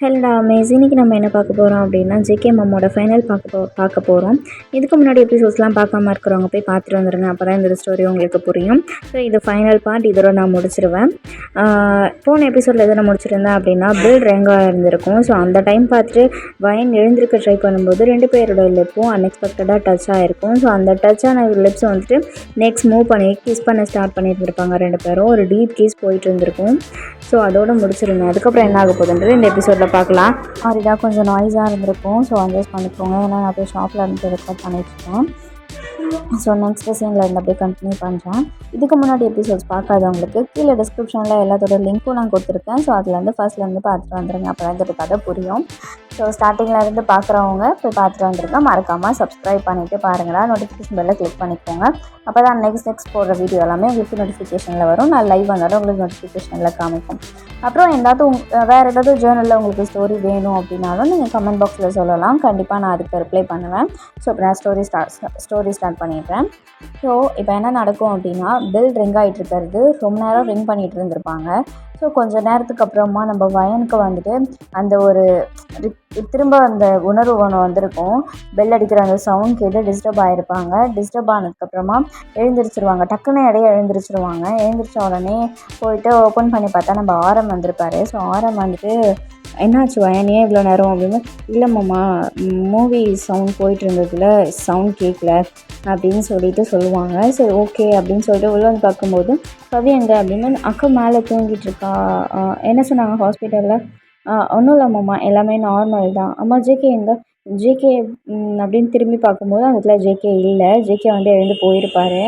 ஹலோடா miss, இன்னைக்கு நம்ம என்ன பார்க்க போகிறோம் அப்படின்னா ஜேகே மம்மோட ஃபைனல் பார்க்க போகிறோம். இதுக்கு முன்னாடி எபிசோட்ஸ்லாம் பார்க்காம இருக்கிறவங்க போய் பார்த்துட்டு வந்துடுங்க. அப்போ தான் இந்த ஸ்டோரி உங்களுக்கு புரியும். ஸோ இது ஃபைனல் பார்ட், இதோட நான் முடிச்சிருவேன். போன எபிசோடில் எதை நான் முடிச்சிருந்தேன் அப்படின்னா பில் ரெங்காக இருந்திருக்கும். ஸோ அந்த டைம் பார்த்துட்டு வயன் எழுந்திருக்க ட்ரை பண்ணும்போது 2 பேரோட லிப்பும் அன்எக்ஸ்பெக்டடாக டச் ஆகிருக்கும். ஸோ அந்த டச்சான லிப்ஸ் வந்துட்டு நெக்ஸ்ட் மூவ் பண்ணி கிஸ் பண்ண ஸ்டார்ட் பண்ணிட்டு இருப்பாங்க. 2 பேரும் ஒரு டீப் கிஸ் போயிட்டு இருந்திருக்கும். ஸோ அதோடு முடிச்சிருந்தேன். அதுக்கப்புறம் என்ன ஆக போகுதுன்றது இந்த எபிசோடில் பார்க்கலாம். அதுதான் கொஞ்சம் நாய்ஸாக இருந்திருக்கும். ஸோ அட்ஜஸ்ட் பண்ணிக்கோங்க. ஏன்னா நான் போய் ஷாப்பில் இருந்து ரெக்கார்ட் பண்ணிட்டுருக்கேன். ஸோ நெக்ஸ்ட் சீனில் இருந்து அப்படியே கண்டினியூ பண்ணுறேன். இதுக்கு முன்னாடி எபிசோட்ஸ் பார்க்காதவங்களுக்கு கீழே டிஸ்கிரிப்ஷனில் எல்லாத்தோட லிங்க்கும் நான் கொடுத்துருக்கேன். ஸோ அதுலேருந்து ஃபர்ஸ்ட்லேருந்து பார்த்துட்டு வந்துடுங்க. அப்போ தான் இதோட கதை புரியும். ஸோ ஸ்டார்டிங்கில் பார்க்குறவங்க போய் பார்த்துட்டு வந்துருங்க. மறக்காமல் சப்ஸ்கிரைப் பண்ணிவிட்டு பாருங்களா, நோட்டிஃபிகேஷன் பெல்லை கிளிக் பண்ணிக்கோங்க. அப்போ தான் நெக்ஸ்ட் போடுற வீடியோ எல்லாமே உங்களுக்கு நோட்டிஃபிகேஷனில் வரும். நான் லைவ் வந்தாலும் உங்களுக்கு நோட்டிஃபிகேஷனில் காமிக்கும். அப்புறம் வேறு ஏதாவது ஜேர்னலில் உங்களுக்கு ஸ்டோரி வேணும் அப்படின்னாலும் நீங்கள் கமெண்ட் பாக்ஸில் சொல்லலாம். கண்டிப்பாக நான் அதுக்கு ரிப்ளை பண்ணுவேன். ஸோ இப்போ நான் ஸ்டோரி ஸ்டார்ட் பண்ணிடுறேன். ஸோ இப்போ என்ன நடக்கும் அப்படின்னா, பெல் ரிங் ஆகிட்டு இருக்கிறது ரொம்ப நேரம் ரிங் பண்ணிகிட்டு இருந்திருப்பாங்க. ஸோ கொஞ்சம் நேரத்துக்கு அப்புறமா நம்ம வயனுக்கு வந்துட்டு அந்த ஒரு திரும்ப அந்த உணர்வு ஒன்று வந்திருக்கும். பெல் அடிக்கிற அந்த சவுண்ட் கேட்டு டிஸ்டர்ப் ஆகிருப்பாங்க. டிஸ்டர்ப் ஆனதுக்கப்புறமா எழுந்திரிச்சிருவாங்க. டக்குன்னு எழுந்திரிச்சிருவாங்க. எழுந்திரிச்ச உடனே போயிட்டு ஓப்பன் பண்ணி பார்த்தா நம்ம ஆரம் வந்திருப்பார். ஸோ ஆரம் வந்துட்டு என்னாச்சு வயன், ஏன் இவ்வளோ நேரம் அப்படின்னு, இல்லைம்மாம்மா மூவி சவுண்ட் போயிட்டு இருந்ததில் சவுண்ட் கேட்கல அப்படின்னு சொல்லுவாங்க. சரி ஓகே அப்படின்னு சொல்லிட்டு உள்ளே வந்து பார்க்கும்போது கவி எங்கே அப்படின்னு, அக்கா மேலே தூங்கிட்டு இருக்கா. என்ன சொன்னாங்க ஹாஸ்பிட்டலில்? ஒன்றும் இல்லைம்மாம்மா, எல்லாமே நார்மல் தான். அம்மா ஜேகே எங்கே? ஜேகே அப்படின்னு திரும்பி பார்க்கும்போது அந்த இடத்துல ஜேகே இல்லை. ஜேகே வந்து எழுந்து போயிருப்பார்.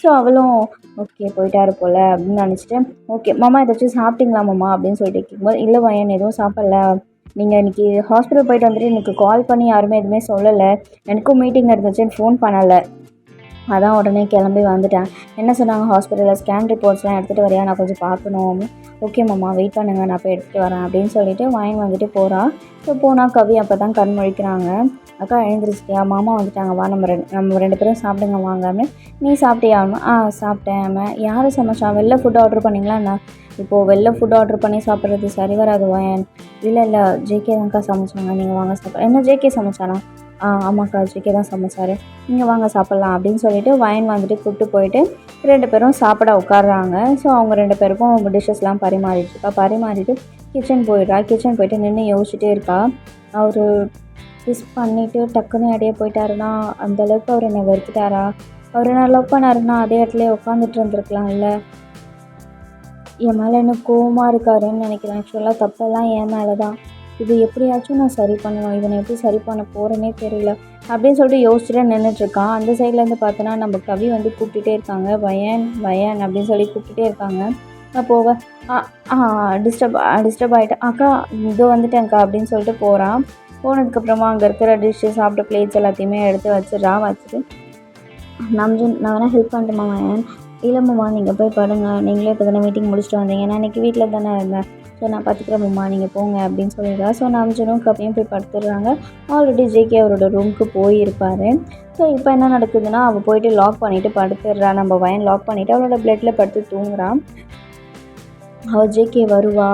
ஸோ அவளும் ஓகே போயிட்டாரு போல் அப்படின்னு நினச்சிட்டு, ஓகே மாமா ஏதாச்சும் சாப்பிட்டீங்களா மாமா அப்படின்னு சொல்லிட்டு கேட்கும்போது, இல்லை வயன் எதுவும் சாப்பிடல. நீங்கள் இன்றைக்கி ஹாஸ்பிட்டல் போயிட்டு வந்துட்டு எனக்கு கால் பண்ணி யாருமே எதுவுமே சொல்லலை. எனக்கும் மீட்டிங் இருந்துச்சுன்னு ஃபோன் பண்ணலை. அதான் உடனே கிளம்பி வந்துட்டேன். என்ன சொன்னாங்க ஹாஸ்பிட்டலில்? ஸ்கேன் ரிப்போர்ட்ஸ்லாம் எடுத்துகிட்டு வரையா, நான் கொஞ்சம் பார்க்கணும். ஓகே மாமா வெயிட் பண்ணுங்கள், நான் போய் எடுத்துகிட்டு வரேன் அப்படின்னு சொல்லிட்டு வாங்கி வந்துட்டு போகிறா. ஸோ போனால் கவி அப்போ தான் கண் முழிக்கிறாங்க. அக்கா எழுந்திரிச்சிட்டியா, மாமா வந்துட்டாங்க, வா நம்ம ரெண்டு பேரும் சாப்பிடுங்க வாங்கன்னு. நீ சாப்பிட்டியா? சாப்பிட்டேன். யார் சமைச்சா? வெளில ஃபுட் ஆர்டர் பண்ணிங்களா என்ன? இப்போது வெளில ஃபுட் ஆர்டர் பண்ணி சாப்பிட்றது சரி வராது வயன். இல்லை ஜேகே தான்க்கா சமைச்சாங்க, நீங்கள் வாங்க சாப்பிட்றேன். என்ன ஜேகே சமைச்சானா? ஆமாக்கா ஜேகே தான் சமைச்சாரு, நீங்கள் வாங்க சாப்பிட்லாம் அப்படின்னு சொல்லிட்டு வயன் வந்துட்டு கூப்பிட்டு போயிட்டு 2 பேரும் சாப்பிட உட்காடுறாங்க. ஸோ அவங்க 2 பேருக்கும் டிஷ்ஷஸ்லாம் பரிமாறிட்டு கிச்சன் போயிட்டு நின்று யோசிச்சுட்டே இருக்கா. அவர் கிஸ் பண்ணிவிட்டு டக்குன்னு இடையே போயிட்டாருன்னா அந்தளவுக்கு அவர் என்னை வெறுத்துட்டாரா? அவர் என்ன லவ் பண்ணாருன்னா அதே இடத்துல உட்காந்துட்டு இருந்திருக்கலாம் இல்லை? என் மேலே என்ன கோவமாக இருக்காருன்னு நினைக்கிறேன். ஆக்சுவலாக தப்பெல்லாம் என் மேலே தான். இது எப்படியாச்சும் நான் சரி பண்ணணும், இதை நான் எப்படி சரி பண்ண போகிறேன்னே தெரியல அப்படின்னு சொல்லிட்டு யோசிச்சுட்டு நின்றுட்டுருக்கான். அந்த சைட்லேருந்து பார்த்தோன்னா நம்ம கவி வந்து கூப்பிட்டுட்டே இருக்காங்க, வயன் அப்படின்னு சொல்லி கூப்பிட்டுட்டே இருக்காங்க. நான் போக டிஸ்டர்ப் ஆகிட்டேன். அக்கா இதோ வந்துட்டேன்க்கா அப்படின்னு சொல்லிட்டு போகிறான். போனதுக்கப்புறமா அங்கே இருக்கிற டிஷ்ஷு சாப்பிட்ட பிளேட்ஸ் எல்லாத்தையுமே எடுத்து வச்சுட்டு நான் வேணால் ஹெல்ப் பண்ணட்டுமா வயன்? இல்லைம்மா நீங்கள் போய் படுங்க, நீங்களே இப்போ தானே மீட்டிங் முடிச்சுட்டு வந்தீங்க, நான் இன்றைக்கி வீட்டில் தானே இருந்தேன், ஸோ நான் பார்த்துக்கிறேம்மா நீங்கள் போங்க அப்படின்னு சொல்லிடுறா. ஸோ நம்ஜனும் கப்பியும் போய் படுத்துடுறாங்க. ஆல்ரெடி ஜேகே அவரோட ரூமுக்கு போயிருப்பார். ஸோ இப்போ என்ன நடக்குதுன்னா, அவள் போயிட்டு லாக் பண்ணிவிட்டு படுத்துடுறா. நம்ம வயன் லாக் பண்ணிவிட்டு அவளோட பெட்டில் படுத்து தூங்குறான். அவள் ஜேகே வருவா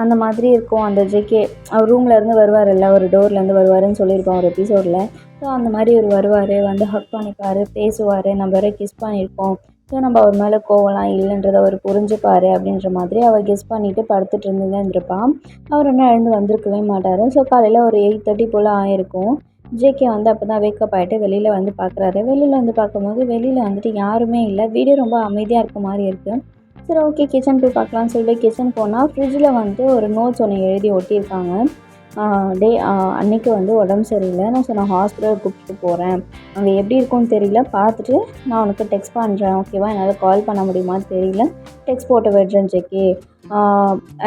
அந்த மாதிரி இருக்கும். அந்த ஜேகே அவர் ரூம்லேருந்து வருவார், இல்லை ஒரு டோர்லேருந்து வருவாருன்னு சொல்லியிருக்கோம் ஒரு எபிசோடில். ஸோ அந்த மாதிரி அவர் வருவார், வந்து ஹக் பண்ணிப்பார், பேசுவார், நம்ம வரை கிஸ் பண்ணியிருக்கோம். ஸோ நம்ம அவர் மேலே கோவலாம் இல்லைன்றதை அவர் புரிஞ்சுப்பார் அப்படின்ற மாதிரி அவள் கெஸ் பண்ணிவிட்டு படுத்துட்டு இருந்திருப்பான். அவர் என்ன எழுந்து வந்திருக்கவே மாட்டார். ஸோ காலையில் ஒரு 8:30 போல் ஆயிருக்கும். ஜேகே வந்து அப்போ தான் வேக்கப் ஆகிட்டு வெளியில் வந்து பார்க்குறாரு. வெளியில் வந்து பார்க்கும்போது வெளியில் வந்துட்டு யாருமே இல்லை. வீடு ரொம்ப அமைதியாக இருக்க மாதிரி இருக்குது. சரி ஓகே கிச்சன் போய் பார்க்கலான்னு சொல்லிட்டு கிச்சன் போனால் ஃப்ரிட்ஜில் வந்து ஒரு நோட்ஸ் ஒன்று எழுதி ஒட்டியிருக்காங்க. அன்றைக்கி வந்து உடம்பு சரியில்லை, நான் ஹாஸ்பிட்டல் கூப்பிட்டு போகிறேன், அங்கே எப்படி இருக்கும்னு தெரியல, பார்த்துட்டு நான் உனக்கு டெக்ஸ்ட் பண்ணுறேன் ஓகேவா, என்னால் கால் பண்ண முடியுமான்னு தெரியல, டெக்ஸ்ட் போட்டு விடுறேன் ஜேகே.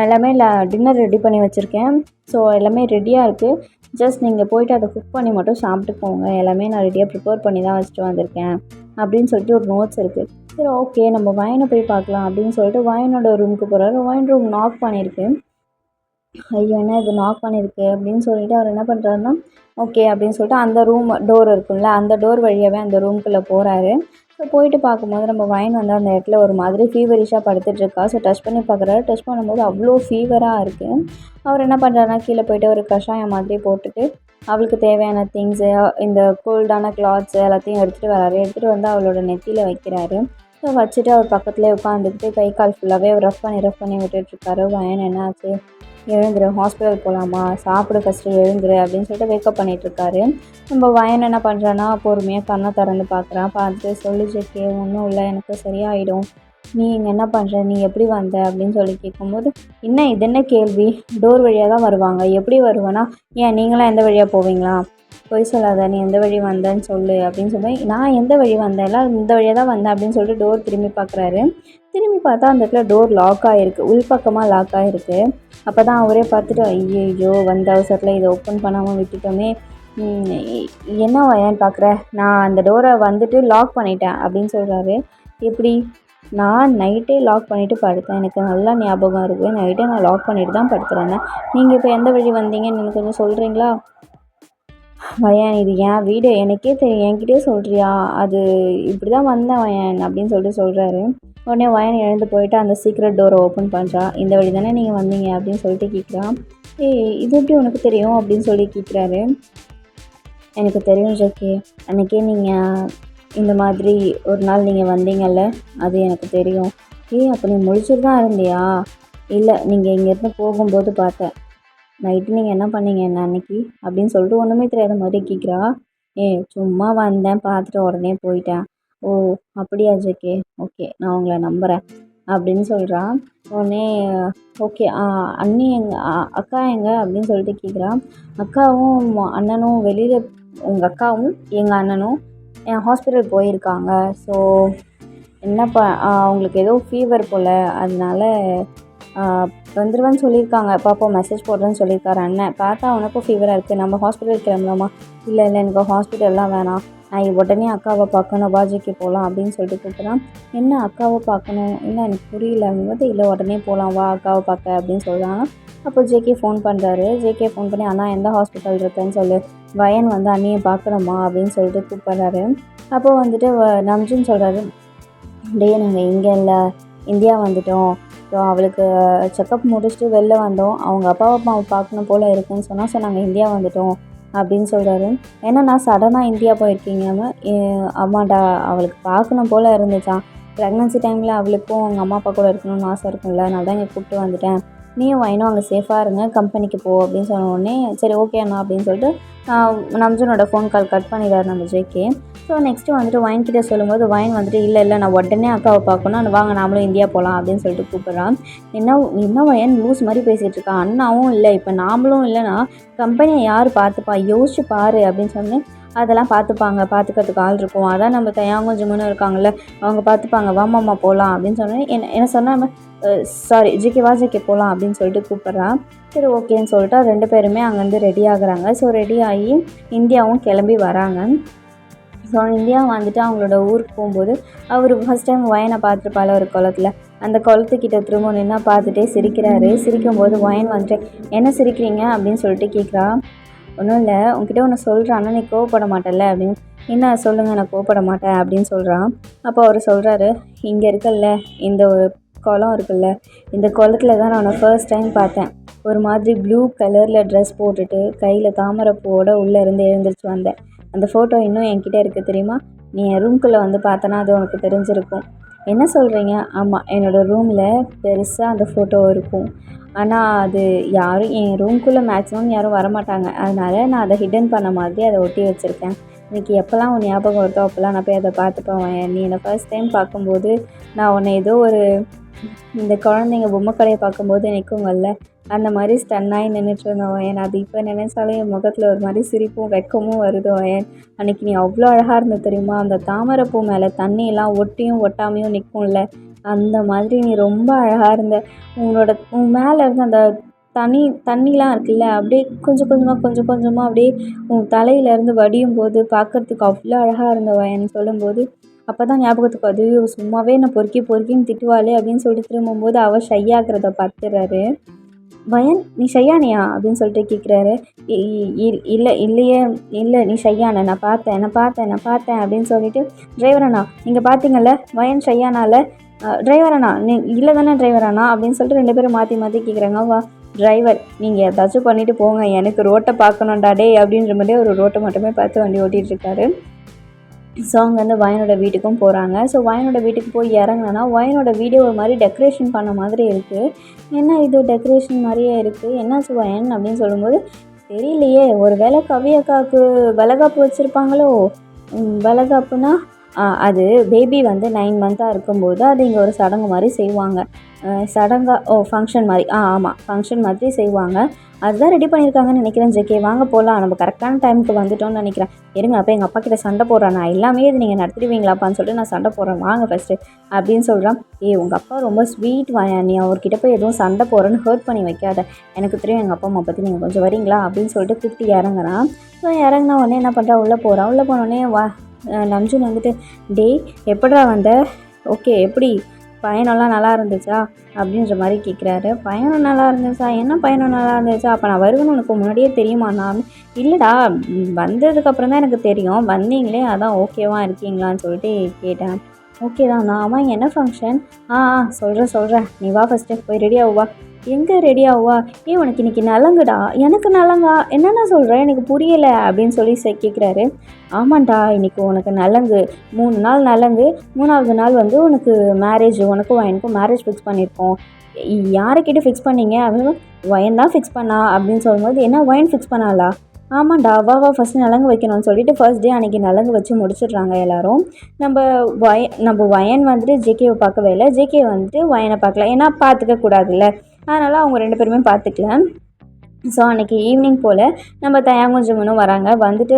எல்லாமே டின்னர் ரெடி பண்ணி வச்சுருக்கேன். ஸோ எல்லாமே ரெடியாக இருக்குது. ஜஸ்ட் நீங்கள் போயிட்டு அதை குக் பண்ணி மட்டும் சாப்பிட்டுக்கோங்க, எல்லாமே நான் ரெடியாக ப்ரிப்பேர் பண்ணி தான் வச்சுட்டு வந்திருக்கேன் அப்படின்னு சொல்லிட்டு ஒரு நோட்ஸ் இருக்குது. சரி ஓகே நம்ம வயனை போய் பார்க்கலாம் அப்படின்னு சொல்லிட்டு வயனோட ரூமுக்கு போகிறாரு. வயன் ரூம் நாக் பண்ணியிருக்கு. ஐயோ என்ன இது நாக் பண்ணியிருக்கு அப்படின்னு சொல்லிட்டு அவர் என்ன பண்ணுறாருன்னா, ஓகே அப்படின்னு சொல்லிட்டு அந்த ரூம் டோர் இருக்குல்ல, அந்த டோர் வழியாகவே அந்த ரூம்குள்ளே போகிறாரு. ஸோ போயிட்டு பார்க்கும்போது நம்ம வயன் வந்து அந்த இடத்துல ஒரு மாதிரி ஃபீவரிஷாக படுத்துட்ருக்கா. ஸோ டச் பண்ணி பார்க்குறாரு. டச் பண்ணும்போது அவ்வளோ ஃபீவராக இருக்குது. அவர் என்ன பண்ணுறாருனா கீழே போயிட்டு ஒரு கஷாயம் மாதிரி போட்டுட்டு அவளுக்கு தேவையான திங்ஸு, இந்த கோல்டான கிளாத்ஸு எல்லாத்தையும் எடுத்துகிட்டு வராரு. எடுத்துகிட்டு வந்து அவளோட நெத்தியில் வைக்கிறாரு. ஸோ வச்சுட்டு அவர் பக்கத்துலேயே உட்காந்துக்கிட்டு கை கால் ஃபுல்லாகவே ரஃப் பண்ணி விட்டுட்ருக்காரு. வயன் என்ன ஆச்சு, எழுந்துரு, ஹாஸ்பிட்டல் போகலாமா, சாப்பிடு ஃபஸ்ட்டு, எழுந்துரு அப்படின்னு சொல்லிட்டு வேக்கப் பண்ணிகிட்ருக்காரு. நம்ம வயன் என்ன பண்ணுறான்னா பொறுமையாக கண்ணை திறந்து பார்க்குறான். பார்த்துட்டு சொல்லு ஜெக்கி, ஒன்றும் இல்லை, எனக்கு சரியாயிடும், நீ இங்கே என்ன பண்ணுற, நீ எப்படி வந்த அப்படின்னு சொல்லி கேட்கும்போது, இது என்ன கேள்வி, டோர் வழியாக தான் வருவாங்க, எப்படி வருவேன்னா, ஏன் நீங்களாம் எந்த வழியாக போவீங்களா, பொய் சொல்லாத, நீ எந்த வழி வந்தேன்னு சொல்லு அப்படின்னு சொல்லி, நான் எந்த வழி வந்தேன், எல்லாம் இந்த வழியாக தான் வந்தேன் அப்படின்னு சொல்லிட்டு டோர் திரும்பி பார்க்குறாரு. திரும்பி பார்த்தா அந்த இடத்துல டோர் லாக் ஆகிருக்கு, உள்பக்கமாக லாக் ஆகிருக்கு. அப்போ தான் அவரே பார்த்துட்டு, ஐயோ வந்த அவசரத்தில் இதை ஓப்பன் பண்ணாமல் விட்டுட்டோமே, என்ன ஏன்னு பார்க்குற, நான் அந்த டோரை வந்துட்டு லாக் பண்ணிட்டேன் அப்படின்னு சொல்கிறாரு. எப்படி, நான் நைட்டே லாக் பண்ணிவிட்டு படுத்தேன், எனக்கு நல்லா ஞாபகம் இருக்குது, நைட்டே நான் லாக் பண்ணிவிட்டு தான் படுத்துருந்தேன், நீங்கள் இப்போ எந்த வழி வந்தீங்கன்னு எனக்கு கொஞ்சம் சொல்கிறீங்களா. வயன், இது என் வீடு, எனக்கே தெரியும், என்கிட்டயே சொல்கிறியா, அது இப்படி தான் வந்தேன் வயன் அப்படின்னு சொல்லிட்டு சொல்கிறாரு. உடனே வயன் எழுந்து போயிட்டு அந்த சீக்ரெட் டோரை ஓப்பன் பண்ணுறா. இந்த வழி தானே நீங்கள் வந்தீங்க அப்படின்னு சொல்லிட்டு கேட்குறான். இது எப்படி உனக்கு தெரியும் அப்படின்னு சொல்லி கேட்குறாரு. எனக்கு தெரியும் ஜக்கி, அன்றைக்கே நீங்கள் இந்த மாதிரி ஒரு நாள் நீங்கள் வந்தீங்கல்ல, அது எனக்கு தெரியும். அப்போ நீ முழிச்சிட்டு தான் இருந்தியா. இல்லை, நீங்கள் இங்கேருந்து போகும்போது பார்த்தேன். நைட்டு நீங்கள் என்ன பண்ணீங்க என்ன அன்னைக்கு அப்படின்னு சொல்லிட்டு ஒன்றுமே தெரியாத மாதிரி கேட்குறா. சும்மா வந்தேன், பார்த்துட்டு உடனே போயிட்டேன். ஓ அப்படியா ஜக்கி, ஓகே, நான் உங்களை நம்புகிறேன் அப்படின்னு சொல்கிறான். உடனே ஓகே, அண்ணி அக்கா எங்க அப்படின்னு சொல்லிட்டு கேட்குறான். அக்காவும் அண்ணனும் வெளியில், உங்கள் அக்காவும் எங்கள் அண்ணனும் ஹாஸ்பிட்டல் போயிருக்காங்க. ஸோ என்னப்பா, அவங்களுக்கு ஏதோ ஃபீவர் போல், அதனால வந்துடுவேன்னு சொல்லியிருக்காங்க. பாப்பா மெசேஜ் போடுறேன்னு சொல்லியிருக்காரு அண்ணன். பார்த்தா அவனுக்கும் ஃபீவராக இருக்குது, நம்ம ஹாஸ்பிட்டல் கிளம்பலாமா. இல்லை எனக்கு ஹாஸ்பிட்டல்லாம் வேணாம், நான் உடனே அக்காவை பார்க்கணும், பாஜிக்கு போகலாம் அப்படின்னு சொல்லிட்டு கூப்பிட்றான். என்ன அக்காவை பார்க்கணும், இல்லை எனக்கு புரியல போது, இல்லை உடனே போகலாம் வா அக்காவை பார்க்க அப்படின்னு சொல்கிறாங்க. அப்போ ஜேகே ஃபோன் பண்ணுறாரு. ஜேகே ஃபோன் பண்ணி, அண்ணா எந்த ஹாஸ்பிட்டல் இருக்குன்னு சொல்லு, வயன் வந்து அண்ணியை பார்க்கணுமா அப்படின்னு சொல்லிட்டு கூப்பிட்றாரு. அப்போ வந்துட்டு நம்ஜுன்னு சொல்கிறாரு, நாங்கள் இங்கே இல்லை, இந்தியா வந்துட்டோம். ஸோ அவளுக்கு செக்கப் முடிச்சுட்டு வெளில வந்தோம், அவங்க அப்பாவை பார்க்கணும் போல் இருக்குதுன்னு சொன்னால், ஸோ நாங்கள் இந்தியா வந்துட்டோம் அப்படின்னு சொல்கிறாரு. ஏன்னா சடனாக இந்தியா போயிருக்கீங்கன்னு. ஆமாண்டா, அவளுக்கு பார்க்கணும் போல் இருந்துச்சான், ப்ரெக்னன்சி டைமில் அவளுக்கும் அவங்க அம்மா அப்பா கூட இருக்கணும்னு ஆசை இருக்கும்ல, நான் தான் இங்கே கூப்பிட்டு வந்துட்டேன், நீயும் வயனும் அங்கே சேஃபாக இருங்க, கம்பெனிக்கு போ அப்படின்னு சொன்ன உடனே சரி ஓகே அண்ணா அப்படின்னு சொல்லிட்டு நம்ஜனோட ஃபோன் கால் கட் பண்ணிடுறாரு நம்ம ஜேகே. ஸோ நெக்ஸ்ட்டு வந்துட்டு வயன்கிட்ட சொல்லும்போது வயன் வந்துட்டு இல்லை நான் உடனே அக்காவை பார்க்கணும், வாங்க நாமளும் இந்தியா போகலாம் அப்படின்னு சொல்லிட்டு கூப்பிட்றான். என்ன வயன் லூஸ் மாதிரி பேசிகிட்டு இருக்கான், அண்ணாவும் இல்லை, இப்போ நாமளும் இல்லைன்னா கம்பெனியை யார் பார்த்துப்பா, யோசிச்சு பாரு அப்படின்னு சொன்னேன். அதெல்லாம் பார்த்துக்கிறதுக்கு ஆள் இருக்கும், அதான் நம்ம தயாங்கும் ஜிம்முன்னு இருக்காங்கள்ல, அவங்க பார்த்துப்பாங்க, வாமாம்மா போகலாம் அப்படின்னு சொன்னேன். என்ன சொன்னால் சாரி ஜிகே வா ஜிகே போகலாம் அப்படின்னு சொல்லிட்டு கூப்பிட்றான். சரி ஓகேன்னு சொல்லிட்டு 2 பேருமே அங்கேருந்து ரெடி ஆகுறாங்க. ஸோ ரெடி ஆகி இந்தியாவும் கிளம்பி வராங்க. ஸோ இந்தியா வந்துட்டு அவங்களோட ஊருக்கு போகும்போது அவர் ஃபஸ்ட் டைம் வயனை பார்த்துருப்பாள் ஒரு குளத்தில், அந்த குளத்துக்கிட்ட திரும்ப நின்று பார்த்துட்டே சிரிக்கிறாரு. சிரிக்கும்போது வயன் வந்துட்டு என்ன சிரிக்கிறீங்க அப்படின்னு சொல்லிட்டு கேட்குறா. ஒன்றும் இல்லை, உங்ககிட்ட ஒன்று சொல்கிறான்னா நீ கோவப்பட மாட்டேல்ல அப்படின்னு. என்ன சொல்லுங்கள், நான் கோவப்பட மாட்டேன் அப்படின்னு சொல்கிறான். அப்போ அவர் சொல்கிறாரு, இங்கே இருக்கல்ல இந்த ஒரு குளம் இருக்குல்ல, இந்த குளத்துல தான் நான் உன்னை ஃபர்ஸ்ட் டைம் பார்த்தேன், ஒரு மாதிரி ப்ளூ கலரில் ட்ரெஸ் போட்டுட்டு கையில் தாமரைப்பூவோட உள்ளே இருந்து எழுந்திரிச்சு வந்தேன், அந்த ஃபோட்டோ இன்னும் என்கிட்ட இருக்குது தெரியுமா, நீ என் ரூம்குள்ளே வந்து பார்த்தனா அது உனக்கு தெரிஞ்சிருக்கும். என்ன சொல்கிறீங்க, ஆமாம் என்னோடய ரூமில் பெருசாக அந்த ஃபோட்டோ இருக்கும், ஆனால் அது யாரும் என் ரூம்குள்ளே மேக்ஸிமம் யாரும் வரமாட்டாங்க, அதனால் நான் அதை ஹிடன் பண்ண மாதிரி அதை ஒட்டி வச்சுருக்கேன், எனக்கு எப்போல்லாம் உன் ஞாபகம் வருதோ அப்போல்லாம் நான் போய் அதை பார்த்துப்பேன். நீ என்னை ஃபர்ஸ்ட் டைம் பார்க்கும்போது நான் உன்னை ஏதோ ஒரு இந்த குழந்தைங்க பொம்மை கடையை பார்க்கும்போது நிற்குங்கள்ல, அந்த மாதிரி ஸ்டன்னாகி நின்றுட்டு இருந்தேன் வயன். அது இப்போ நினச்சாலே என் முகத்தில் ஒரு மாதிரி சிரிப்பும் வெட்கமும் வருது வயன். அன்றைக்கி நீ அவ்வளோ அழகாக இருந்த தெரியுமா, அந்த தாமரைப்பூ மேலே தண்ணியெல்லாம் ஒட்டியும் ஒட்டாமையும் நிற்கும்ல, அந்த மாதிரி நீ ரொம்ப அழகாக இருந்த. உன் மேலே இருந்து அந்த தண்ணிலாம் இருக்குல்ல, அப்படியே கொஞ்சம் கொஞ்சமாக அப்படியே உன் தலையிலேருந்து வடியும் போது பார்க்குறதுக்கு அவ்வளோ அழகாக இருந்த வயன் சொல்லும்போது, அப்போ தான் ஞாபகத்துக்கு ஐயோ சும்மாவே நான் பொறுக்கின்னு திட்டுவாளே அப்படின்னு சொல்லிட்டு திரும்பும்போது அவள் ஷை ஆகிறத பார்த்துறாரு. வயன் நீ ஷையானியா அப்படின்னு சொல்லிட்டு கேட்குறாரு. இல்லை இல்லையே, இல்லை நீ ஷையானை நான் பார்த்தேன் அப்படின்னு சொல்லிட்டு, டிரைவர் அண்ணா நீங்கள் பார்த்தீங்கல்ல வயன் ஷையானால, டிரைவர் அண்ணா நீ இல்லை தானே டிரைவர் அண்ணா அப்படின்னு சொல்லிட்டு 2 பேரும் மாற்றி மாற்றி கேட்குறாங்க. வா டிரைவர் நீங்கள் ஏதாச்சும் பண்ணிவிட்டு போங்க, எனக்கு ரோட்டை பார்க்கணுண்டா டே அப்படின்ற மாதிரியே ஒரு ரோட்டை மட்டுமே பார்த்து வண்டி ஓட்டிகிட்ருக்காரு. ஸோ அங்கேருந்து வயனோட வீட்டுக்கும் போகிறாங்க. ஸோ வயனோட வீட்டுக்கு போய் இறங்கினா வயனோட வீடியோ ஒரு மாதிரி டெக்கரேஷன் பண்ண மாதிரி இருக்குது. என்ன இது டெக்கரேஷன் மாதிரியே இருக்குது, என்னாச்சு வயன் அப்படின்னு சொல்லும்போது, தெரியலையே ஒரு வேளை கவி அக்காவுக்கு வளைகாப்பு வச்சுருப்பாங்களோ. வளைகாப்புனா அது பேபி வந்து 9 மந்த்தாக இருக்கும்போது அது இங்கே ஒரு சடங்கு மாதிரி செய்வாங்க. ஃபங்க்ஷன் மாதிரி ஆமாம் ஃபங்க்ஷன் மாதிரி செய்வாங்க. அதுதான் ரெடி பண்ணியிருக்காங்கன்னு நினைக்கிறேன். ஜேகே வாங்க போகலாம், நம்ம கரெக்டான டைமுக்கு வந்துட்டோம்னு நினைக்கிறேன். இருங்க அப்போ எங்கள் அப்பா கிட்ட சண்டை போடுறேன், நான் எல்லாமே இது நீங்கள் நடத்திடுவீங்களாப்பான்னு சொல்லிட்டு நான் சண்டை போடுறேன் வாங்க ஃபஸ்ட்டு அப்படின்னு சொல்கிறான். உங்கள் அப்பா ரொம்ப ஸ்வீட் வாயா, நீ அவர்கிட்ட போய் எதுவும் சண்டை போடுறேன்னு ஹர்ட் பண்ணி வைக்காத, எனக்கு தெரியும் எங்கள் அப்பா அம்மா பற்றி, நீங்கள் கொஞ்சம் வரீங்களா அப்படின்னு சொல்லிட்டு கூப்பிட்டு இறங்குறான். ஸோ இறங்கின உடனே என்ன பண்ணுறா, உள்ளே போனோடனே நம்ஜுன் வந்துட்டு, டே எப்படா வந்த, ஓகே எப்படி பயணம்லாம் நல்லா இருந்துச்சா அப்படின்ற மாதிரி கேட்குறாரு. பயணம் நல்லா இருந்துச்சா, என்ன பயணம் நல்லா இருந்துச்சா, அப்போ நான் வருவேன்னு உனக்கு முன்னாடியே தெரியுமா? நான் இல்லைடா வந்ததுக்கப்புறம் தான் எனக்கு தெரியும், வந்தீங்களே அதான் ஓகேவா இருக்கீங்களான்னு சொல்லிட்டு கேட்டேன். ஓகே தான் நான் அவன் என்ன ஃபங்க்ஷன் சொல்கிறேன் நீ வா ஃபஸ்ட்டு போய் ரெடி ஆகுவா. எங்கே ரெடி ஆகுவா? உனக்கு இன்றைக்கி நலங்குடா. எனக்கு நலங்கா? என்னென்ன சொல்கிறேன் எனக்கு புரியலை அப்படின்னு சொல்லி கேட்குறாரு. ஆமாண்டா இன்றைக்கி உனக்கு நலங்கு, 3 நாள் நலங்கு, 3ஆவது நாள் வந்து உனக்கு மேரேஜ், உனக்கும் வயனுக்கும் மேரேஜ் ஃபிக்ஸ் பண்ணியிருக்கோம். யாருக்கிட்ட ஃபிக்ஸ் பண்ணீங்க அப்படின்னு, வயன் தான் ஃபிக்ஸ் பண்ணா அப்படின்னு சொல்லும்போது, என்ன வயன் ஃபிக்ஸ் பண்ணாலா? ஆமாண்டா வா ஃபஸ்ட்டு நலங்கு வைக்கணும்னு சொல்லிட்டு ஃபர்ஸ்ட் டே அன்றைக்கி நலங்கு வச்சு முடிச்சிடுறாங்க எல்லோரும். நம்ம வயன் வந்துட்டு ஜேகேவை பார்க்கவே இல்லை, ஜேகே வந்துட்டு வயனை பார்க்கல, ஏன்னா பார்த்துக்க கூடாதுல்ல, அதனால் அவங்க 2 பேருமே பார்த்துக்கல. ஸோ அன்றைக்கி ஈவினிங் போல் நம்ம தயாங்குஞ்சமனும் வராங்க. வந்துட்டு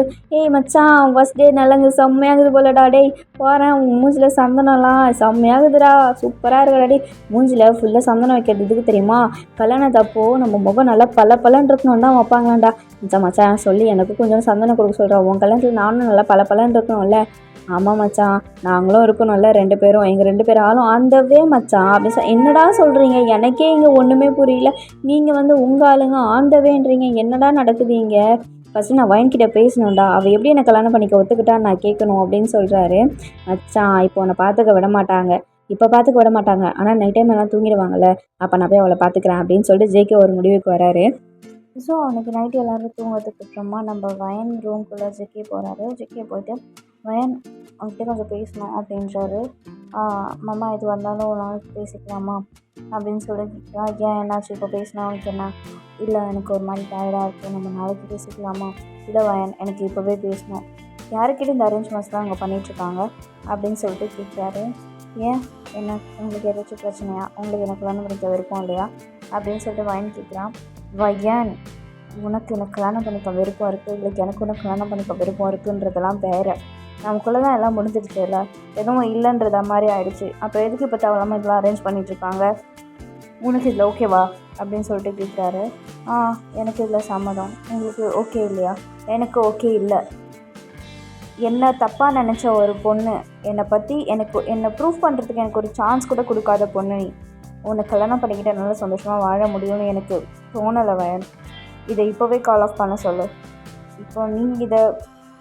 மச்சான் ஃபஸ்ட் டே நலங்கு செம்மையாகுது போலடா டேய், போகிறேன் உன் மூஞ்சில் சந்தனம்லாம் செம்மையாகுதுடா, சூப்பராக இருக்குடா டே. மூஞ்சில் ஃபுல்லாக சந்தனம் வைக்கிறது எதுக்கு தெரியுமா? கல்யாணத்தப்போ நம்ம முகம் நல்லா பல்லன்னு இருக்கணும் தான் வைப்பாங்களாண்டா. மச்சான் சொல்லி எனக்கு கொஞ்சம் சந்தனம் கொடுக்க சொல்கிறேன், உன் கல்யாணத்தில் நானும் நல்லா பல்லன்னு இருக்கணும்ல. ஆமாம் மச்சான் நாங்களும் இருக்கணும்ல 2 பேரும், எங்கள் 2 பேர் ஆளும் ஆந்தவே மச்சான் அப்படி என்னடா சொல்கிறீங்க, எனக்கே இங்கே ஒன்றுமே புரியல, நீங்கள் வந்து உங்கள் ஆளுங்க ஆந்தவேன்றீங்க, என்னடா நடக்குது இங்கே? ஃபஸ்ட்டு நான் வயன்கிட்ட பேசணும்டா, அவள் எப்படி என்னை கல்யாணம் பண்ணிக்க ஒத்துக்கிட்டான்னு நான் கேட்கணும் அப்படின்னு சொல்கிறாரு. மச்சான் இப்போ உன்னை பார்த்துக்க விட மாட்டாங்க, இப்போ பார்த்துக்க விட மாட்டாங்க, ஆனால் நைட் டைம் எல்லாம் தூங்கிடுவாங்கல்ல, அப்போ நான் போய் அவளை பார்த்துக்கிறேன் அப்படின்னு சொல்லிட்டு ஜேகே ஒரு முடிவுக்கு வராரு. ஸோ அன்றைக்கி நைட்டு எல்லோரும் தூங்கிறதுக்கு அப்புறமா நம்ம வயன் ரூம்குள்ளே ஜேகே போகிறாரு. ஜேகே போயிட்டு வயன் அவன்கிட்ட கொஞ்சம் பேசணும் அப்படின்றாரு. மாமா இது வந்தாலும் ஒரு நாளைக்கு பேசிக்கலாமா அப்படின்னு சொல்லி ஏன் என்னாச்சு இப்போ பேசினா அவனுக்கு என்ன? இல்லை எனக்கு ஒரு மாதிரி டயர்டாக இருக்குது, நம்ம நாளைக்கு பேசிக்கலாமா? இல்லை வயன் எனக்கு இப்போவே பேசணும், யாருக்கிட்ட இந்த அரேஞ்ச்மெண்ட்ஸ்லாம் அவங்க பண்ணிகிட்ருக்காங்க அப்படின்னு சொல்லிட்டு கேட்குறாரு. ஏன் என்ன உங்களுக்கு ஏதாச்சும் பிரச்சனையா? உங்களுக்கு எனக்கு கல்யாணம் பண்ணிக்க விருப்பம் இல்லையா அப்படின்னு சொல்லிட்டு வயன் கேட்குறான். வயன் உனக்கு எனக்கு கல்யாணம் பண்ணிக்க விருப்பம் இருக்குது, இல்லை எனக்கு உனக்கு கல்யாணம் பண்ணிக்க விருப்பம் இருக்குன்றதெல்லாம் வேறு, நமக்குள்ளே தான் எல்லாம் முடிஞ்சிருச்சு, இல்லை எதுவும் இல்லைன்றத மாதிரி ஆயிடுச்சு, அப்போ எதுக்கு இப்போ தேவையில்லாமல் இதெல்லாம் அரேஞ்ச் பண்ணிகிட்ருக்காங்க, உனக்கு இதில் ஓகேவா அப்படின்னு சொல்லிட்டு கேட்குறாரு. எனக்கு இதில் சம்மதம், உங்களுக்கு ஓகே இல்லையா? எனக்கு ஓகே இல்லை. என்ன தப்பாக நினச்ச ஒரு பொண்ணு, என்னை ப்ரூஃப் பண்ணுறதுக்கு எனக்கு ஒரு சான்ஸ் கூட கொடுக்காத பொண்ணு நீ, உனக்கு கல்யாணம் பண்ணிக்கிட்ட நல்லா சந்தோஷமாக வாழ முடியும்னு எனக்கு தோணலை வயன். இதை இப்போவே கால் ஆஃப் பண்ண சொல்லு. இப்போ நீ இதை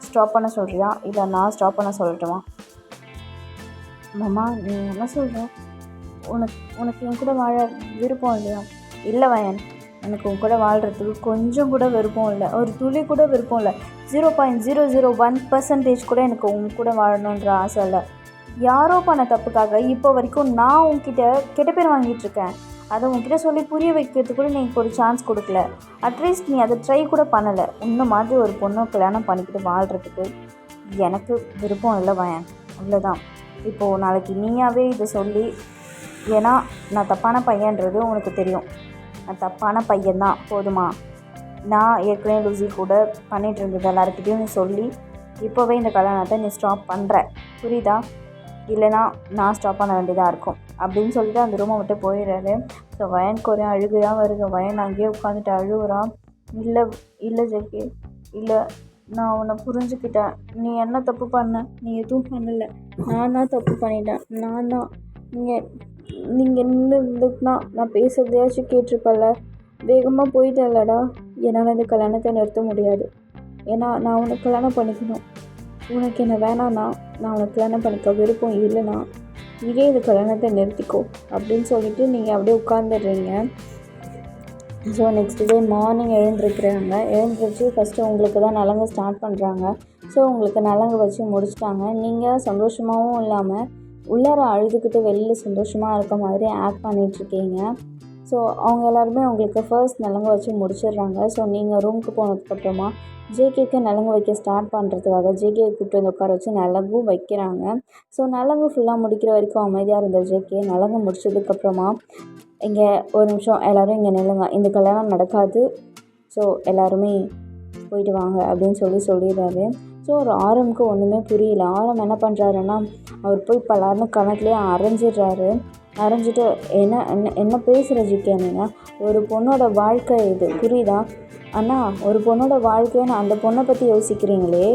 ஸ்டாப் பண்ண சொல்கிறியா, இல்லை நான் ஸ்டாப் பண்ண சொல்லட்டுமா? மாமா நீ என்ன சொல்கிற? உனக்கு என் கூட வாழ விருப்பம் இல்லையா? இல்லை வயன், எனக்கு உன் கூட வாழ்கிறதுக்கு கொஞ்சம் கூட விருப்பம் இல்லை, ஒரு துளி கூட விருப்பம் இல்லை, 0.001% கூட எனக்கு உன் கூட வாழணுன்ற ஆசை இல்லை. யாரோ பண்ண தப்புக்காக இப்போ வரைக்கும் நான் உன்கிட்ட கெட்ட பேர் வாங்கிட்டுருக்கேன், அதை உன்கிட்ட சொல்லி புரிய வைக்கிறதுக்கு கூட நீ ஒரு சான்ஸ் கொடுக்கல, அட்லீஸ்ட் நீ அதை ட்ரை கூட பண்ணலை. உன்ன மாதிரி ஒரு பொண்ணை கல்யாணம் பண்ணிக்கிட்டு வாழ்கிறதுக்கு எனக்கு விருப்பம் இல்லை வயன், அவ்வளோதான். இப்போது நாளைக்கு நீயாவே இதை சொல்லி, ஏன்னா நான் தப்பான பையன்றது உனக்கு தெரியும், நான் தப்பான பையன்தான் போதுமா? நான் ஏற்கனவே லூசி கூட பண்ணிகிட்டு இருந்தது எல்லாருக்கிட்டையும் நீ சொல்லி இப்போவே இந்த கல்யாணத்தை நீ ஸ்டாப் பண்ணுற, புரியுதா? இல்லைனா நான் ஸ்டாப் பண்ண வேண்டியதாக இருக்கும் அப்படின்னு சொல்லிட்டு அந்த ரூமை விட்டு போயிடுறாரு. ஸோ வயனுக்கு ஒரே அழுகையாக வருது. வயன் அங்கேயே உட்காந்துட்டு அழுகுறான். இல்லை ஜெகே, இல்லை நான் உன்னை புரிஞ்சுக்கிட்டேன், நீ என்ன தப்பு பண்ண? நீ எதுவும் பண்ணலை, நான் தான் தப்பு பண்ணிட்டேன், நான் தான். நீங்கள் நின்று இருந்துக்குனா நான் பேசுகிறதையாச்சும் கேட்டிருப்பல, வேகமாக போயிட்டல்லடா, என்னால் இந்த கல்யாணத்தை நிறுத்த முடியாது. ஏன்னா நான் உனக்கு கல்யாணம் பண்ணிக்கணும். உனக்கு என்ன வேணான்னா, நான் உனக்கு கல்யாணம் பண்ணிக்க விருப்பம் இல்லைன்னா இதே இந்த கல்யாணத்தை நிறுத்திக்கோ அப்படின்னு சொல்லிட்டு நீங்கள் அப்படியே உட்காந்துடுறீங்க. ஸோ நெக்ஸ்ட் டே மார்னிங் எழுந்திரிச்சு ஃபஸ்ட்டு உங்களுக்கு தான் நலங்கு ஸ்டார்ட் பண்ணுறாங்க. ஸோ உங்களுக்கு நலங்கு வச்சு முடிச்சிட்டாங்க. நீங்கள் சந்தோஷமாகவும் இல்லாமல் உள்ளார அழுதுகிட்டு வெளியில் சந்தோஷமாக இருக்க மாதிரி ஆக்ட் பண்ணிகிட்ருக்கீங்க. ஸோ அவங்க எல்லாருமே உங்களுக்கு ஃபர்ஸ்ட் நலங்கு வச்சு முடிச்சிடுறாங்க. ஸோ நீங்கள் ரூமுக்கு போனதுக்கப்புறமா ஜேகேக்கு நலங்கு வைக்க ஸ்டார்ட் பண்ணுறதுக்காக ஜேகேயை கூப்பிட்டு வந்து உட்கார வச்சு நலங்கும் வைக்கிறாங்க. ஸோ நலங்கு ஃபுல்லாக முடிக்கிற வரைக்கும் அமைதியாக இருந்த ஜேகே நலங்கு முடிச்சதுக்கப்புறமா, இங்கே ஒரு நிமிஷம் எல்லோரும் இங்கே நில்லுங்க, இந்த கல்யாணம் நடக்காது, ஸோ எல்லாருமே போயிட்டு வாங்க அப்படின்னு சொல்லிடுறாரு. ஸோ ஒரு ஆரம்க்கு ஒன்றுமே புரியல. ஆரம் என்ன பண்ணுறாருன்னா, அவர் போய் பலார்னு கணக்குலேயே அரைஞ்சிட்டு என்ன என்ன என்ன பேசுகிற ஜிகே நீங்கள்? ஒரு பொண்ணோட வாழ்க்கை இது, புரியுதா அண்ணா? ஒரு பொண்ணோட வாழ்க்கைன்னு அந்த பொண்ணை பற்றி யோசிக்கிறீங்களே,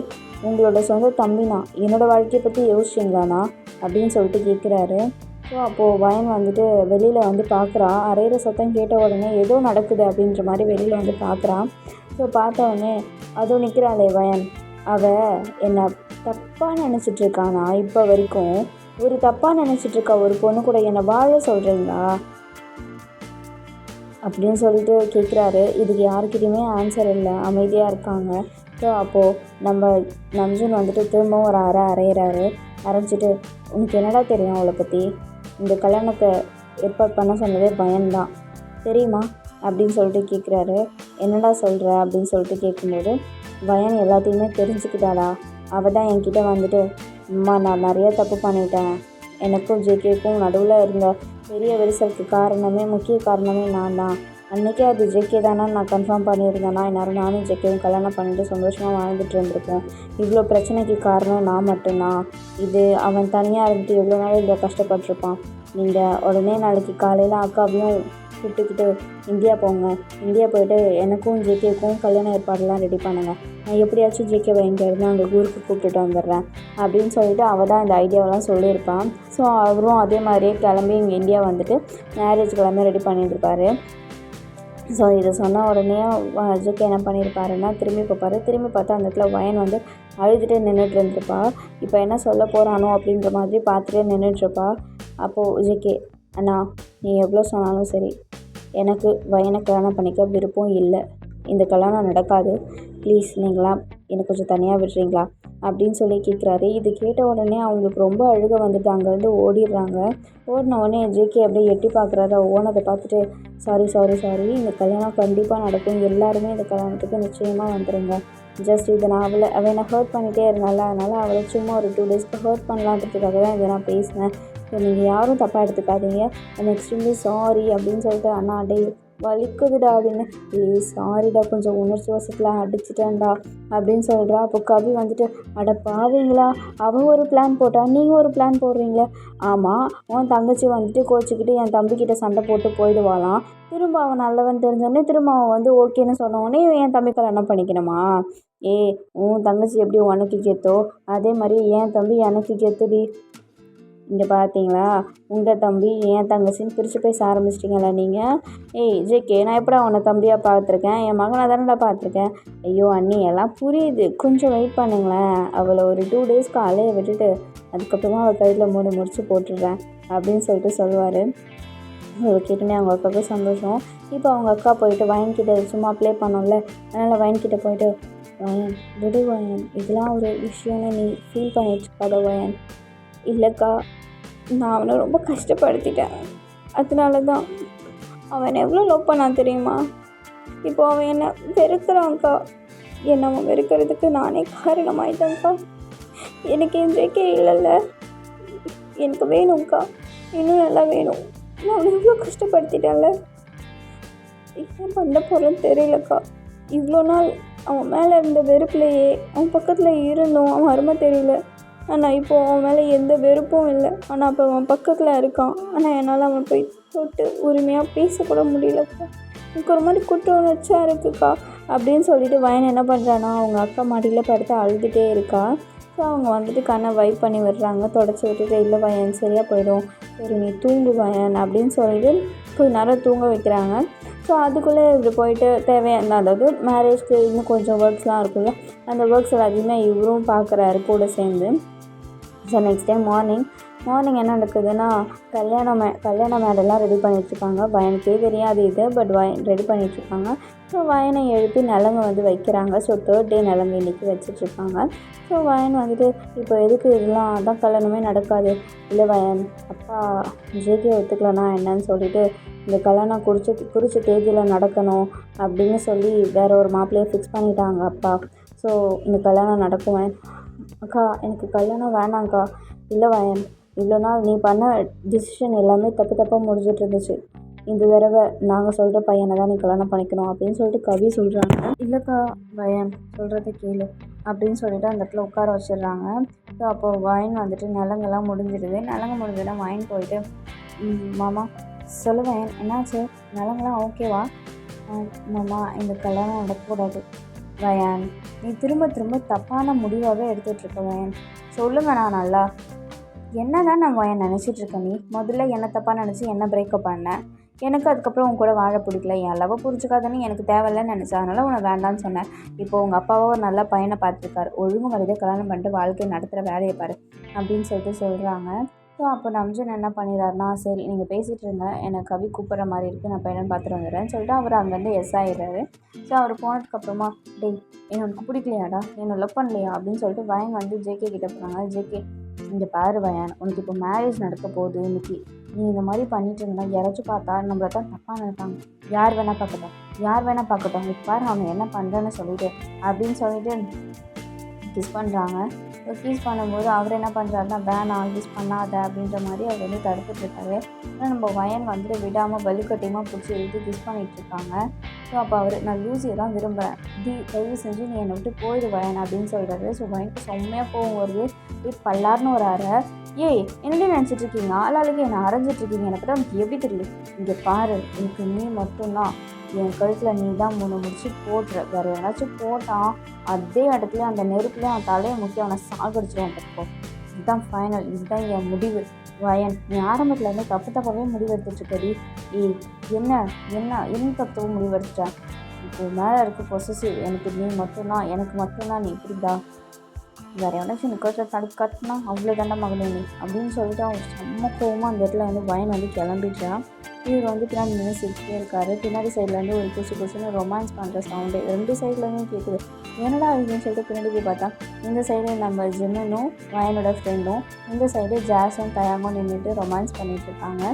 உங்களோட சொந்த தம்பினா என்னோடய வாழ்க்கையை பற்றி யோசிச்சிங்களாண்ணா அப்படின்னு சொல்லிட்டு கேட்குறாரு. ஸோ அப்போது வயன் வந்துட்டு வெளியில் வந்து பார்க்குறா. அரைகிற சத்தம் கேட்ட உடனே ஏதோ நடக்குது அப்படின்ற மாதிரி வெளியில் வந்து பார்க்குறான். ஸோ பார்த்த உடனே அதுவும் நிற்கிறாளே வயன், அவள் என்னை தப்பாக நினச்சிட்ருக்கானா? இப்போ வரைக்கும் ஒரு தப்பாக நினச்சிட்ருக்கா ஒரு பொண்ணு கூட என்னை வாழ சொல்கிறீங்களா அப்படின்னு சொல்லிட்டு கேட்குறாரு. இதுக்கு யாருக்கிட்டையுமே ஆன்சர் இல்லை, அமைதியாக இருக்காங்க. ஸோ அப்போது நம்ம நம்ஜுன் வந்துட்டு திரும்பவும் ஒரு அரைகிறாரு. அரைஞ்சிட்டு, உனக்கு என்னடா தெரியும் அவளை பற்றி? இந்த கல்யாணத்தை ஏற்பாடு பண்ண சொன்னதே பயன்தான் தெரியுமா அப்படின்னு சொல்லிட்டு கேட்குறாரு. என்னடா சொல்கிற அப்படின்னு சொல்லிட்டு கேட்கும்போது, பயன் எல்லாத்தையுமே தெரிஞ்சுக்கிட்டாளா? அவள் தான் என்கிட்ட வந்துட்டு, அம்மா நான் நிறைய தப்பு பண்ணிட்டேன், எனக்கும் ஜேகேக்கும் நடுவில் இருந்த பெரிய விரிசலுக்கு முக்கிய காரணமே நான் தான். அன்றைக்கே அது ஜேகே தானே நான் கன்ஃபார்ம் பண்ணியிருந்தேன்னா எல்லோரும் நானும் ஜேகேவும் கல்யாணம் பண்ணிட்டு சந்தோஷமாக வாழ்ந்துட்டு இருந்திருப்போம். இவ்வளோ பிரச்சனைக்கு காரணம் நான் மட்டும்தான். இது அவன் தனியாக இருந்துட்டு எவ்வளோ நாள் இவ்வளோ கஷ்டப்பட்டிருப்பான். நீங்கள் உடனே நாளைக்கு காலையில் அக்காவையும் கூப்பிட்டுக்கிட்டு இந்தியா போங்க. இந்தியா போய்ட்டு எனக்கும் ஜேகேக்கும் கல்யாண ஏற்பாடெல்லாம் ரெடி பண்ணுங்கள். நான் எப்படியாச்சும் ஜேகேவை இங்கேருந்து அங்கே ஊருக்கு கூப்பிட்டுட்டு வந்துடுறேன் அப்படின்னு சொல்லிட்டு அவள் தான் இந்த ஐடியாவெல்லாம் சொல்லியிருப்பான். ஸோ அவரும் அதே மாதிரியே கிளம்பி இங்கே இந்தியா வந்துட்டு மேரேஜ் கிளம்பி ரெடி பண்ணியிருப்பார். ஸோ இதை சொன்ன உடனே ஜேகே என்ன பண்ணியிருப்பாருன்னா திரும்பி பார்ப்பார். திரும்பி பார்த்தா அந்த இடத்துல வயன் வந்து அழுதுகிட்டே நின்றுட்டு இருந்திருப்பா. இப்போ என்ன சொல்ல போகிறானோ அப்படின்ற மாதிரி பார்த்துட்டே நின்றுட்டுருப்பா. அப்போது ஜேகே, அண்ணா நீ எவ்வளோ சொன்னாலும் சரி, எனக்கு வயனை கல்யாணம் பண்ணிக்க விருப்பம் இல்லை, இந்த கல்யாணம் நடக்காது, ப்ளீஸ் நீங்களாம் எனக்கு கொஞ்சம் தனியாக விடுறீங்களா அப்படின்னு சொல்லி கேட்குறாரு. இது கேட்ட உடனே அவங்களுக்கு ரொம்ப அழுக வந்துட்டு அங்கேருந்து ஓடிடுறாங்க. ஓடின உடனே ஜேகே அப்படியே எட்டி பார்க்குறாரு. ஓனதை பார்த்துட்டு, சாரி இந்த கல்யாணம் கண்டிப்பாக நடக்கும், எல்லாருமே இந்த கல்யாணத்துக்கு நிச்சயமாக வந்துடுங்க. ஜஸ்ட் இதை நான் அவனை ஹர்ட் பண்ணிகிட்டே இருந்தால, அதனால் அவளை சும்மா ஒரு 2 டேஸ்க்கு ஹர்ட் பண்ணலான்றதுக்காக தான் இதை நான் பேசினேன். ஸோ நீங்கள் யாரும் தப்பாக எடுத்துக்காதீங்க, ஐம் எக்ஸ்ட்ரீம்லி சாரி அப்படின்னு சொல்லிட்டு, அண்ணா டே வலிக்குதுடா அப்படின்னு, சாரிடா கொஞ்சம் உணர்ச்சி வசத்தில் அடிச்சிட்டேன்டா அப்படின்னு சொல்கிறா. அப்போ கவி வந்துட்டு, அட பாவீங்களா, அவன் ஒரு பிளான் போட்டா நீங்கள் ஒரு பிளான் போடுறீங்களே. ஆமாம், அவன் தங்கச்சி வந்துட்டு கோச்சிக்கிட்டு என் தம்பிக்கிட்ட சண்டை போட்டு போயிடுவாளாம். திரும்ப அவன் நல்லவன் தெரிஞ்சோடனே திரும்ப அவன் வந்து ஓகேன்னு சொன்னோடனே என் தம்பி கல்யாணம் பண்ணிக்கணுமா? உன் தங்கச்சி எப்படி உனக்கு கெத்தோ அதே மாதிரி என் தம்பி எனக்கு கெத்துடி. இங்கே பார்த்தீங்களா, உங்கள் தம்பி என் தங்கச்சின்னு பிரித்து பேச ஆரம்பிச்சிட்டிங்களா நீங்கள்? ஜேகே, நான் எப்படா உன்னை தம்பியாக பார்த்துருக்கேன், என் மகனை தானடா பார்த்துருக்கேன். ஐயோ அண்ணி எல்லாம் புரியுது, கொஞ்சம் வெயிட் பண்ணுங்களேன், அவளை ஒரு 2 டேஸ்க்கு அலைய விட்டுட்டு அதுக்கப்புறமா அவள் கையில் 3 முடிச்சு போட்டுடுறேன் அப்படின்னு சொல்லிட்டு சொல்லுவார். அதை கேட்டுனே அவங்க அக்காவுக்கு சந்தோஷம். இப்போ அவங்க அக்கா போயிட்டு வயன்கிட்ட சும்மா ப்ளே பண்ணோம்ல, அதனால் வயன்கிட்ட போயிட்டு, வயன் விடு வயன், இதெல்லாம் ஒரு விஷயம்னு நீ ஃபீல் பண்ணிட்டுருக்காத வயன். இல்லைக்கா, நான் அவனை ரொம்ப கஷ்டப்படுத்திட்டேன், அதனால தான். அவன் எவ்வளோ லவ் பண்ணான் தெரியுமா? இப்போ அவன் என்னை வெறுக்கிறான்க்கா. என்னை அவன் வெறுக்கிறதுக்கு நானே காரணமாயிட்டேன்க்கா. எனக்கு என் ஜேகே இல்லைல்ல, எனக்கு வேணும்க்கா, இன்னும் நல்லா வேணும். நான் அவனை எவ்வளோ கஷ்டப்படுத்திட்டேன்ல, என்ன பண்ண போகிறேன்னு தெரியலக்கா. இவ்வளோ நாள் அவன் மேலே இருந்த வெறுப்புலையே அவன் பக்கத்தில் இருந்தோம், அவன் அருமை தெரியல. ஆனால் இப்போது அவன் மேலே எந்த வெறுப்பும் இல்லை, ஆனால் அப்போ அவன் பக்கத்தில் இருக்கான். ஆனால் என்னால் அவன் போய் தொட்டு உரிமையாக பேசக்கூட முடியலக்கா. எனக்கு ஒரு மாதிரி குற்ற உணர்ச்சியாக இருக்குக்கா அப்படின்னு சொல்லிட்டு வயன் என்ன பண்ணுறான்னா அவங்க அக்கா மாடியில் படுத்து அழுதுகிட்டே இருக்கா. ஸோ அவங்க வந்துட்டு கண்ணை வைப் பண்ணி விடுறாங்க, தொடச்சி விட்டுட்டு, இல்லை வயன் சரியாக போயிடும், சரி நீ தூங்கு வயன் அப்படின்னு சொல்லிட்டு கொஞ்ச நேரம் தூங்க வைக்கிறாங்க. ஸோ அதுக்குள்ளே இப்படி போயிட்டு தேவையான, அதாவது மேரேஜ்க்கு இன்னும் கொஞ்சம் ஒர்க்ஸ்லாம் இருக்குல்ல, அந்த ஒர்க்ஸ் எல்லாத்தையுமே இவரும் பார்க்குறாரு கூட சேர்ந்து. ஸோ நெக்ஸ்ட் டைம் மார்னிங் என்ன நடக்குதுன்னா, கல்யாண மேடெல்லாம் ரெடி பண்ணிகிட்ருக்காங்க. வயனுக்கே தெரியாது இது, பட் ரெடி பண்ணிகிட்ருக்காங்க. ஸோ வயனை எழுப்பி நலங்கு வந்து வைக்கிறாங்க. ஸோ 3rd டே நலங்கு இன்றைக்கி வச்சிட்ருக்காங்க. ஸோ வயன் வந்துட்டு, இப்போ எதுக்கு இதெல்லாம், அதான் கல்யாணமே நடக்காது. இல்லை வயன், அப்பா ஜேகே ஒத்துக்கலன்னா என்னன்னு சொல்லிட்டு, இந்த கல்யாணம் குறித்த தேதியில் நடக்கணும் அப்படின்னு சொல்லி வேற ஒரு மாப்பிள்ளையை ஃபிக்ஸ் பண்ணிட்டாங்க அப்பா. ஸோ இந்த கல்யாணம் நடக்கும் வயன். அக்கா எனக்கு கல்யாணம் வேணாங்க்கா. இல்லை வயன், இவ்வளோ நாள் நீ பண்ண டிசிஷன் எல்லாமே தப்பாக முடிஞ்சிட்டு இருந்துச்சு. இந்த தடவை நாங்கள் சொல்கிற பையனை தான் நீ கல்யாணம் பண்ணிக்கணும் அப்படின்னு சொல்லிட்டு கவி சொல்கிறாங்க. இல்லைக்கா வயன், சொல்கிறத கேளு அப்படின்னு சொல்லிட்டு அந்த இடத்துல உட்கார வச்சிடுறாங்க. ஸோ அப்போது வயன் வந்துட்டு நலங்கெல்லாம் முடிஞ்சிடுது. நலங்கு முடிஞ்சதுன்னா வயன் போயிட்டு, மாமா சொல்லு வயன், என்னாச்சு, நலங்கெல்லாம் ஓகேவா? மாமா இந்த கல்யாணம் நடக்கக்கூடாது வயன், நீ திரும்ப தப்பான முடிவாகவே எடுத்துகிட்ருக்க வயன். சொல்லுங்க நான் நல்லா. என்ன தான் நான் வயன் நினச்சிட்ருக்கேன். நீ முதல்ல என்ன தப்பாக நினச்சி என்ன பிரேக்கப் பண்ணேன். எனக்கு அதுக்கப்புறம் உன் கூட வாழ பிடிக்கல. என் லவ்வை புரிஞ்சுக்காதன்னு எனக்கு தேவையில்லைன்னு நினச்சேன். அதனால் உன்னை வேண்டான்னு சொன்னேன். இப்போ உங்கள் அப்பாவோ ஒரு நல்ல பையனை பார்த்துருக்காரு. ஒழுங்கு மரியாதை கல்யாணம் பண்ணிட்டு வாழ்க்கையை நடத்துகிற வேலையை பாரு அப்படின்னு சொல்லிட்டு சொல்கிறாங்க. ஸோ அப்போ நம்ஜன் என்ன பண்ணிடுறாருனா, சரி நீங்கள் பேசிகிட்டு இருங்க, எனக்கு கவி கூப்பிட்ற மாதிரி இருக்குது, நான் பையனை பார்த்துட்டு வந்துடுறேன்னு சொல்லிட்டு அவர் அங்கேருந்து எஸ் ஆகிடுறாரு. ஸோ அவர் போனதுக்கப்புறமா, டேய் என்ன உனக்கு பிடிக்கலையாடா, என்ன லவ் பண்ணலையா அப்படின்னு சொல்லிட்டு வயன் வந்து ஜேகே கிட்டே போகிறாங்க. ஜேகே, இங்கே பாரு வயன், உனக்கு இப்போ மேரேஜ் நடக்க போகுது. இன்றைக்கி நீ இந்த மாதிரி பண்ணிட்டு இருந்தா யாராச்சும் பார்த்தா நம்மள தான் தப்பாக நினைப்பாங்க. யார் வேணால் பார்க்கட்டும் இப்போ பாரு அவன் என்ன பண்ணுறேன்னு சொல்லிட்டு அப்படின்னு சொல்லிட்டு கிஸ் பண்ணுறாங்க. கிஸ் பண்ணும்போது அவர் என்ன பண்ணுறாருன்னா, வேணாம் கிஸ் பண்ணாத அப்படின்ற மாதிரி அவர் வந்து தடுத்துட்ருக்காரு. ஆனால் நம்ம வயன் வந்துட்டு விடாமல் வலுக்கட்டியமாக பிடிச்சி எழுதி கிஸ் பண்ணிகிட்ருக்காங்க. ஸோ அப்போ அவர், நான் லூசியை தான் விரும்புகிறேன், தயவு செஞ்சு நீ என்னை விட்டு போயிடு வயன் அப்படின்னு சொல்கிறாரு. ஸோ வயனுக்கு செம்மையாக போகும் வருது. பல்லார்னு ஒரு அறை. ஏய் என்னடி நினச்சிட்ருக்கீங்க, ஆளாளுக்கு என்னை அரைஞ்சிட்ருக்கீங்க, எனக்கு தான் உனக்கு எப்படி தெரியும், இங்கே பாரு எனக்கு நீ மட்டும்தான், என் கழுத்தில் நீ தான் 3 முடிச்சு போட்டுற, வேறு யாராச்சும் போட்டான் அதே இடத்துல அந்த நெருப்புலேயே அவன் தலையை முக்கி அவனை சாகடிச்சிடுவான் பார்ப்போம். இதுதான் ஃபைனல், இதுதான் என் முடிவு வயன். நீ ஆரம்பத்துலேருந்து தப்பாகவே முடிவு எடுத்துட்ருக்கடி. ஏய் என்ன தப்பு முடிவு எடுத்துட்டேன். இப்போ மேலே இருக்க பொசசிவ், எனக்கு நீ மட்டும்தான், எனக்கு மட்டும்தான், நீ இப்படிதா, வேறு எவனாச்சும் நீ கழுத்தில் தடுத்து கட்டினா அவ்வளோ தண்டை மகனே நீ அப்படின்னு சொல்லிட்டு அவன் செம்ம கோவமாக அந்த இடத்துல வந்து வயன் வந்து கிளம்பிட்டான். இவர் வந்து பின்னாடி நின்று சிரிச்சிட்டே இருக்காரு. பின்னாடி சைட்லேருந்து ஒரு குசுன்னு ரொமான்ஸ் பண்ணுற சவுண்டு 2 சைட்லேருந்து கேட்குது. என்னடா அப்படின்னு சொல்லிட்டு பின்னாடி போய் பார்த்தா, இந்த சைடு நம்ம ஜிம்மனும் வயனோட ஃப்ரெண்டும், இந்த சைடு ஜாஸும் தயாங்கும் நின்றுட்டு ரொமான்ஸ் பண்ணிகிட்ருக்காங்க.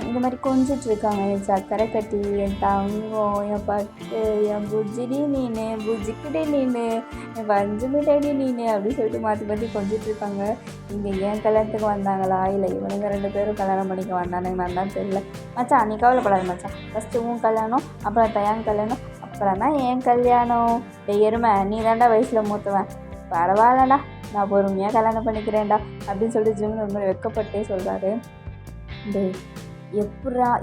இந்த மாதிரி கொஞ்சிட்ருக்காங்க. என் சக்கரை கட்டி, என் தங்கம், என் பட்டு, என் புஜ்ஜிடி நீனு, புஜ்ஜிக்கிட்டே நீனு, என் பஞ்சு மிட்டாடி நீனு அப்படின்னு சொல்லிட்டு மாற்றி கொஞ்சிட்ருக்காங்க. இங்கே ஏன் கல்யாணத்துக்கு வந்தாங்களா, இல்லை இவனுங்க 2 பேரும் கல்யாணம் பண்ணிக்க வந்தானுங்க நான் தான் தெரியல. மச்சான் நீ கவலைப்படாத மச்சான், ஃபஸ்ட்டு உன் கல்யாணம், அப்புறம் தயாங் கல்யாணம், அப்புறம் தான் என் கல்யாணம். எருமை நீ தாண்டா வயசில் மூத்தவன், பரவாயில்லடா நான் பொறுமையாக கல்யாணம் பண்ணிக்கிறேன்டா அப்படின்னு சொல்லிட்டு ஜிம் ஒரு மாதிரி வெட்கப்பட்டே சொல்கிறாரு. டேய்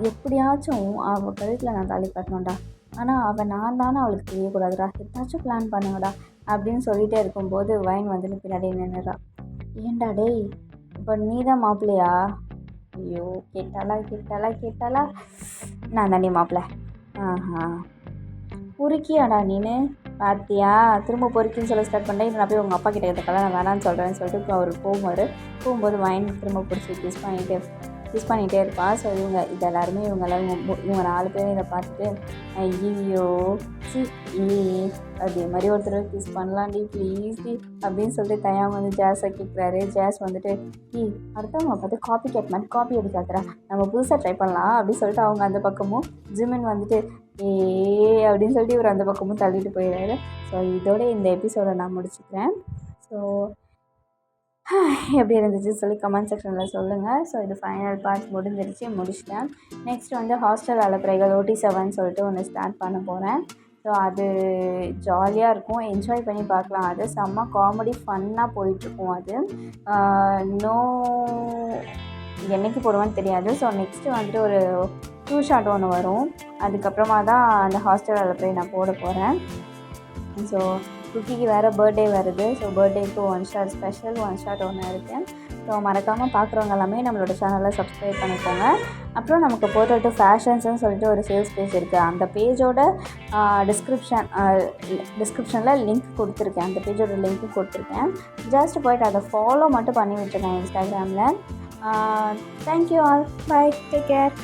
எப்படியாச்சும் அவள் கழுத்தில் நான் தாலி கட்டணும்டா, ஆனால் அவள் நான் தானே அவளுக்கு தெரியக்கூடாதுடா, எதாச்சும் பிளான் பண்ணுங்கடா அப்படின்னு சொல்லிகிட்டே இருக்கும்போது வயன் வந்துட்டு பின்னாடி நின்றுடா. ஏண்டா டேய், இப்போ நீ தான் மாப்பிள்ளையா? ஐயோ கேட்டாளா, நான் தாண்டி மாப்பிள்ளை. ஆஹா பொறுக்கியாடா நீனு, பார்த்தியா திரும்ப பொறுக்கின்னு சொல்ல ஸ்டார்ட் பண்ணேன். நான் போய் உங்கள் அப்பா கிட்ட கேட்டக்கெல்லாம் நான் வேணான்னு சொல்கிறேன்னு சொல்லிட்டு இப்போ அவர் போகும்போது வயன் திரும்ப பிடிச்சி கிஸ் பண்ணிகிட்டே இருப்பான். ஸோ இது எல்லாருமே இவங்க 4 பேரும் இதை பார்த்துட்டு, ஐயோ அதே மாதிரி ஒருத்தர் கிஸ் பண்ணலாண்டி ப்ளீஸ் டி அப்படின்னு சொல்லிட்டு தயாங்க வந்து ஜாஸை கேட்குறாரு. ஜாஸ் வந்துட்டு, அடுத்தவங்க பார்த்து காப்பி கேட் மாதிரி காப்பி அடிக்காதுரா, நம்ம புதுசாக ட்ரை பண்ணலாம் அப்படின்னு சொல்லிட்டு அவங்க அந்த பக்கமும், ஜிமின் வந்துட்டு அப்படின்னு சொல்லிட்டு இவர் அந்த பக்கமும் தள்ளிட்டு போயிடுறாரு. ஸோ இதோட இந்த எபிசோடை நான் முடிச்சுக்கிறேன். ஸோ எப்படி இருந்துச்சு சொல்லி கமெண்ட் செக்ஷனில் சொல்லுங்கள். ஸோ இது ஃபைனல் பார்ட் முடிச்சிட்டேன். நெக்ஸ்ட் வந்து ஹாஸ்டல் அலப்பறைகள் OT7 சொல்லிட்டு ஒன்று ஸ்டார்ட் பண்ண போகிறேன். ஸோ அது ஜாலியாக இருக்கும், என்ஜாய் பண்ணி பார்க்கலாம். அது செம்ம காமெடி ஃபன்னாக போயிட்டுருக்கும். அது என்னைக்கு போடுவான்னு தெரியாது. ஸோ நெக்ஸ்ட்டு வந்துட்டு ஒரு 2 ஷாட் ஒன்று வரும். அதுக்கப்புறமா தான் அந்த ஹாஸ்டல் அலப்பறை நான் போட போகிறேன். ஸோ குக்கிக்கு வேறு பர்த்டே வருது. ஸோ பர்த்டேக்கு 1 ஷாட் ஸ்பெஷல் 1 ஷாட் ஒன்று இருக்குது. ஸோ மறக்காமல் பார்க்குறவங்க எல்லாமே நம்மளோட சேனலை சப்ஸ்கிரைப் பண்ணிக்கோங்க. அப்புறம் நமக்கு போர்ட்டல் டு ஃபேஷன்ஸ்னு சொல்லிட்டு ஒரு சேல்ஸ் பேஜ் இருக்குது. அந்த பேஜோட டிஸ்கிரிப்ஷனில் லிங்க் கொடுத்துருக்கேன். அந்த பேஜோட லிங்க்கு கொடுத்துருக்கேன். ஜஸ்ட் போய்ட்டு அதை ஃபாலோ மட்டும் பண்ணி விட்டுருக்கேன் இன்ஸ்டாகிராமில். Thank you all. Bye. Take care.